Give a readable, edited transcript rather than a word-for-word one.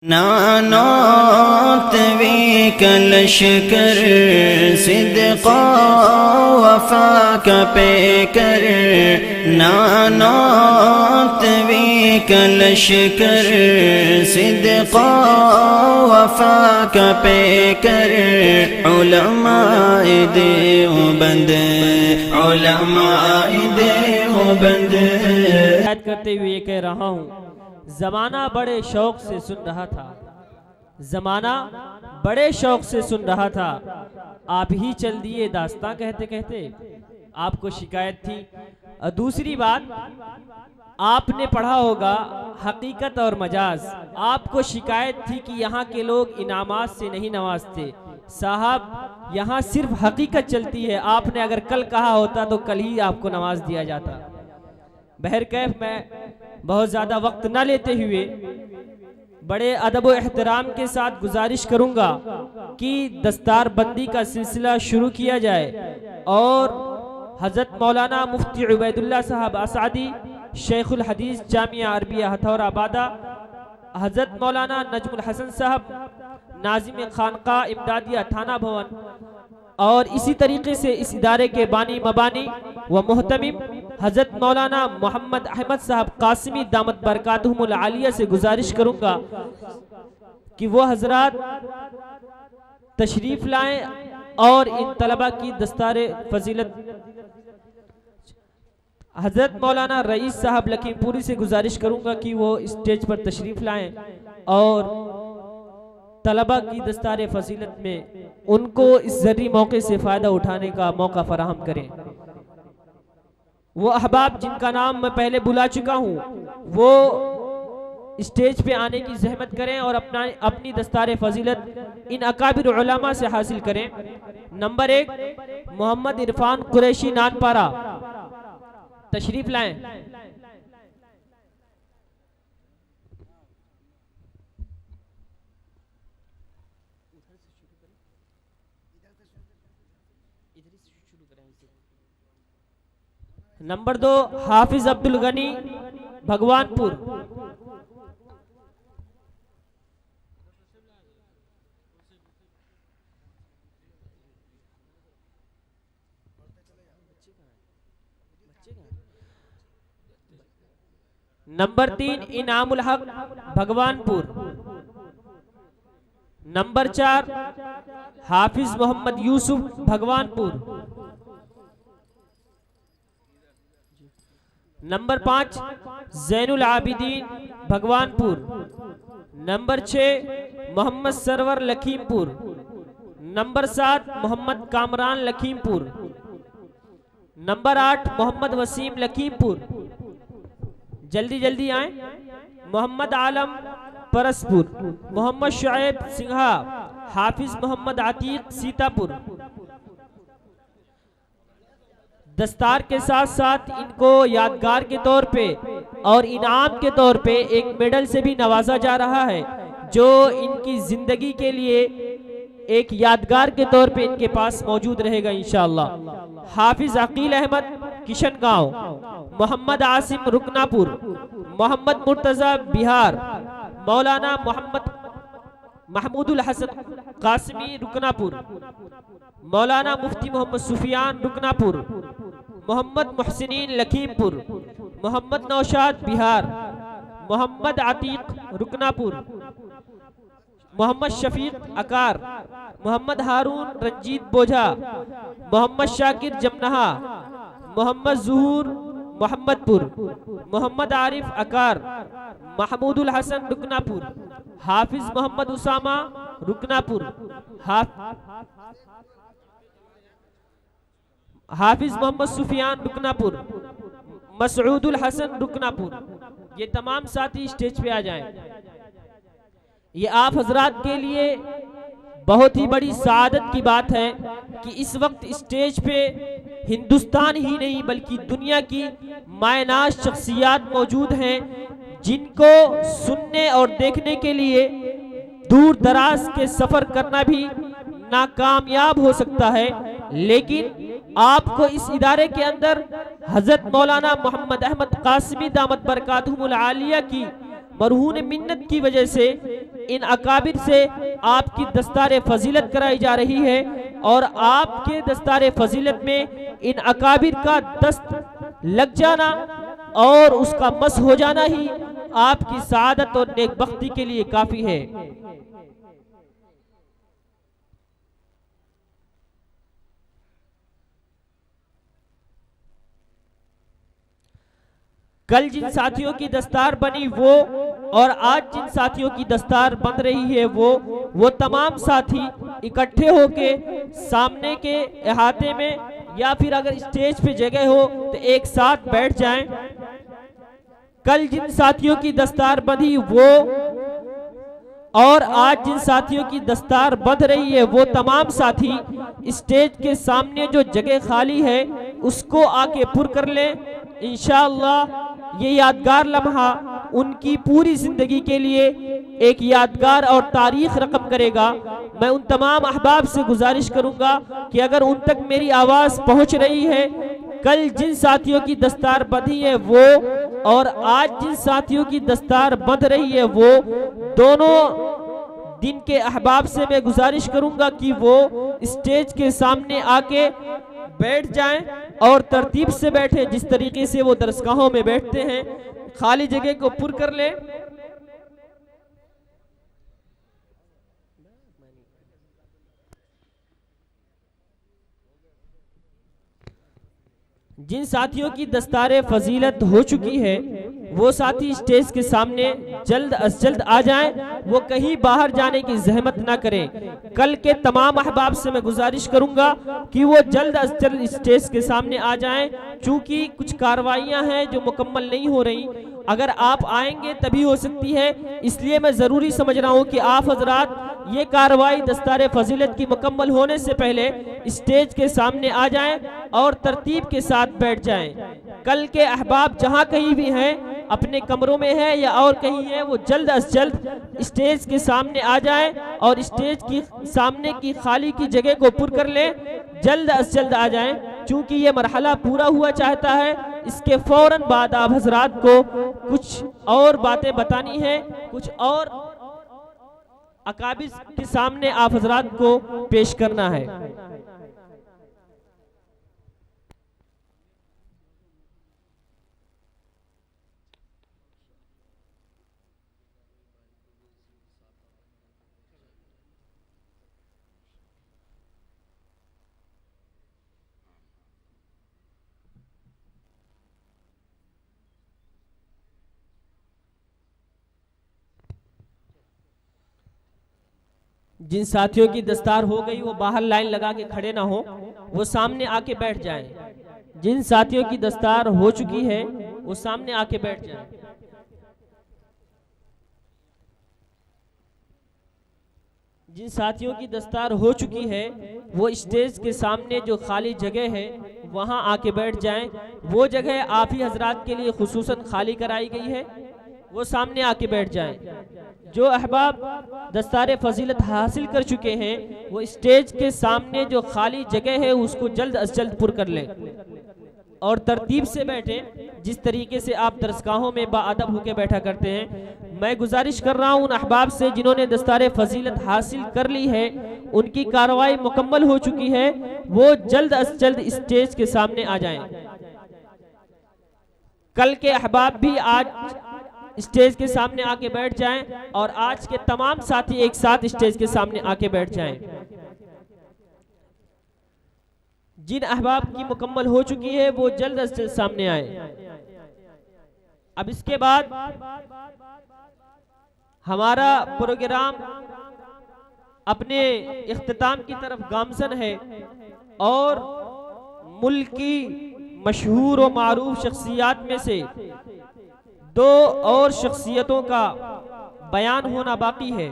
नानोत we कलशकर सिद्क़ा वफ़ा का picker, नानोत we कलशकर सिद्क़ा वफ़ा का picker, उलमाए देवबंद उलमाए देवबंद। याद करते हुए ये कह रहा हूँ, ज़माना बड़े शौक़ से सुन रहा था, ज़माना बड़े शौक़ से सुन रहा था, आप ही चल दिए दास्तां कहते कहते। आपको शिकायत थी। और दूसरी बात, आपने पढ़ा होगा हकीकत और मजाज। आपको शिकायत थी कि यहाँ के लोग इनामात से नहीं नवाजते। साहब, यहाँ सिर्फ हकीकत चलती है। आपने अगर कल कहा होता तो कल ही आपको नवाज दिया जाता। बहरकैफ, मैं बहुत ज़्यादा वक्त न लेते हुए बड़े अदब व एहतराम के साथ गुजारिश करूँगा कि दस्तार बंदी का सिलसिला शुरू किया जाए और हज़रत मौलाना मुफ्ती उबैदुल्लाह साहब असादी, शेखुल हदीस जामिया अरबिया हथौरा आबादा, हज़रत मौलाना नजमुल हसन साहब, नाजिम खानका इमदादिया थाना भवन, और इसी तरीके से इस इदारे के बानी मबानी व मोहतमिम हज़रत मौलाना मोहम्मद अहमद साहब कासिमी दामत बरकातहुमुल आलिया से गुजारिश करूँगा कि वो हजरात तशरीफ़ लाएं और इन तलबा की दस्तारे फजीलत। हज़रत मौलाना रईस साहब लखीमपुरी से गुजारिश करूँगा कि वो स्टेज पर तशरीफ़ लाएं और तलबा की दस्तारे फजीलत में उनको इस ज़र्री मौके से फ़ायदा उठाने का मौका फराहम करें। वो अहबाब जिनका नाम मैं पहले बुला चुका हूँ, वो स्टेज पे आने की जहमत करें और अपनी दस्तारे फजीलत इन अकाबिर उलमा से हासिल करें। नंबर 1, मोहम्मद इरफान कुरैशी नानपारा, तशरीफ लाएं। Number 2, Hafiz Abdul Gani Bhagwanpur. Number 3, Inamul Haq Bhagwanpur. Number 4, Hafiz Mohammad Yusuf Bhagwanpur. Number 5, Zainul Abidin Bhagwanpur. Number 6, Mohammad Sarwar Lakhimpur. Number 7, Mohammad Kamran Lakhimpur. Number 8, Mohammad Waseem Lakhimpur. जल्दी जल्दी आए। मोहम्मद आलम परसपुर। मोहम्मद शुएब सिंहा, हाफिज मोहम्मद आतीक सीतापुर। दस्तार के साथ साथ इनको यादगार के तौर पे और इनाम के तौर पे एक मेडल से भी नवाजा जा रहा है, जो इनकी जिंदगी के लिए एक यादगार के तौर पे इनके पास मौजूद रहेगा इंशाअल्लाह। हाफिज अकील अहमद किशनगांव, मोहम्मद आसिम रुकनापुर, मोहम्मद मुर्तजा बिहार, मौलाना मोहम्मद महमूदुल हसन कासिमी रुकनापुर, मौलाना मुफ्ती मोहम्मद सुफियान रुकनापुर, मोहम्मद मुहसिनीन लखीमपुर, मोहम्मद नौशाद बिहार, मोहम्मद आतीक रुकनापुर, मोहम्मद शफीक अकार, मोहम्मद हारून रंजीत बोझा, मोहम्मद शाकिर जमनहा, मोहम्मद जहूर मोहम्मदपुर, मोहम्मद आरिफ अकार, महमूदुल हसन रुकनापुर, हाफिज मोहम्मद उसामा रुकनापुर, हाफिज मोहम्मद सुफियान रुकनापुर, मसऊदुल हसन रुकनापुर। ये तमाम साथी स्टेज पे आ जाएं। ये आप हजरात के लिए बहुत ही बड़ी सादत की बात है कि इस वक्त स्टेज पे हिंदुस्तान ही नहीं बल्कि दुनिया की मायनाज शख्सियात मौजूद हैं, जिनको सुनने और देखने के लिए दूर दराज के सफर करना भी नाकामयाब हो सकता है, लेकिन आपको इस इदारे के अंदर हजरत मौलाना मोहम्मद अहमद कासिमी दामत बरकातहुमुल आलिया की मरहून मिन्नत की वजह से इन अकाबिर से आपकी दस्तार फजीलत कराई जा रही है और आपके दस्तार फजीलत में इन अकाबिर का दस्त लग जाना और उसका मस हो जाना ही आपकी सादत और नेकबख्ती के लिए काफी है। कल जिन साथियों की दस्तार बनी वो और आज जिन साथियों की दस्तार बन रही है वो तमाम साथी इकट्ठे होके सामने के अहाते में या फिर अगर स्टेज पे जगह हो तो एक साथ बैठ जाएं। कल जिन साथियों की दस्तार बंधी वो और आज जिन साथियों की दस्तार बंध रही है वो तमाम साथी स्टेज के सामने जो जगह खाली है उसको आके पुर कर लें। इंशाअल्लाह ये यादगार लम्हा उनकी पूरी जिंदगी के लिए एक यादगार और तारीख रकम करेगा। मैं उन तमाम अहबाब से गुजारिश करूंगा कि अगर उन तक मेरी आवाज पहुंच रही है, कल जिन साथियों की दस्तार बंधी है वो और आज जिन साथियों की दस्तार बंध रही है वो दोनों दिन के अहबाब से मैं गुजारिश करूंगा कि वो स्टेज के सामने आके बैठ जाएं और तरतीब से बैठे जिस तरीके से वो दरसगाहों में बैठते हैं, खाली जगह को पुर कर लें। जिन साथियों की दस्तारे फजीलत हो चुकी है वो साथी स्टेज के सामने जल्द अज जल्द आ जाएं, वो कहीं बाहर जाने की जहमत ना करें। कल के तमाम अहबाब से मैं गुजारिश करूंगा कि वो जल्द अज जल्द स्टेज के सामने आ जाएं, चूंकि कुछ कार्रवाइयां हैं जो मुकम्मल नहीं हो रही। अगर आप आएंगे तभी हो सकती है, इसलिए मैं ज़रूरी समझ रहा हूँ कि आप हजरात ये कार्रवाई दस्तारे फजीलत की मुकम्मल होने से पहले स्टेज के सामने आ जाएं और तरतीब के साथ बैठ जाएं। कल के अहबाब जहां कहीं भी हैं, अपने कमरों में है या और कहीं है, वो जल्द अज जल्द स्टेज के सामने आ जाएं और स्टेज की सामने की खाली की जगह को पुर कर लें। जल्द अज जल्द आ जाएं, चूंकि ये मरहला पूरा हुआ चाहता है। इसके फौरन बाद आप हजरात को कुछ और बातें बतानी है, कुछ और अकाबिर के सामने आप हजरात को पेश करना है। जिन साथियों की दस्तार हो गई वो बाहर लाइन लगा के खड़े ना हो, वो सामने आके बैठ जाएं। जिन साथियों की दस्तार हो चुकी है वो सामने आके बैठ जाएं। जिन साथियों की दस्तार हो चुकी है वो स्टेज के सामने जो खाली जगह है वहां आके बैठ जाएं। वो जगह आप ही हजरात के लिए खुसूसन खाली कराई गई है, वो सामने आके बैठ जाएं। जो अहबाब दस्तारे फजीलत हासिल कर चुके हैं वो स्टेज के सामने जो खाली जगह है उसको जल्द अज जल्द पुर कर लें और तरतीब से बैठें जिस तरीके से आप दरसगाहों में बाअदब होकर बैठा करते हैं। मैं गुजारिश कर रहा हूं उन अहबाब से जिन्होंने दस्तारे फजीलत हासिल कर ली है, उनकी कार्रवाई मुकम्मल हो चुकी है, वो जल्द अज जल्द स्टेज के सामने आ जाएं। कल के अहबाब भी आज स्टेज के सामने आके बैठ जाएं और आज के तमाम साथी एक साथ स्टेज के सामने आके बैठ जाएं। जिन अहबाब की मुकम्मल हो चुकी है वो जल्द अज जल्द सामने आए। अब इसके बाद हमारा प्रोग्राम अपने इख्तिताम की तरफ गामजन है और मुल्क की मशहूर व मारूफ शख्सियात में से दो और शख्सियतों का बयान होना बाकी है।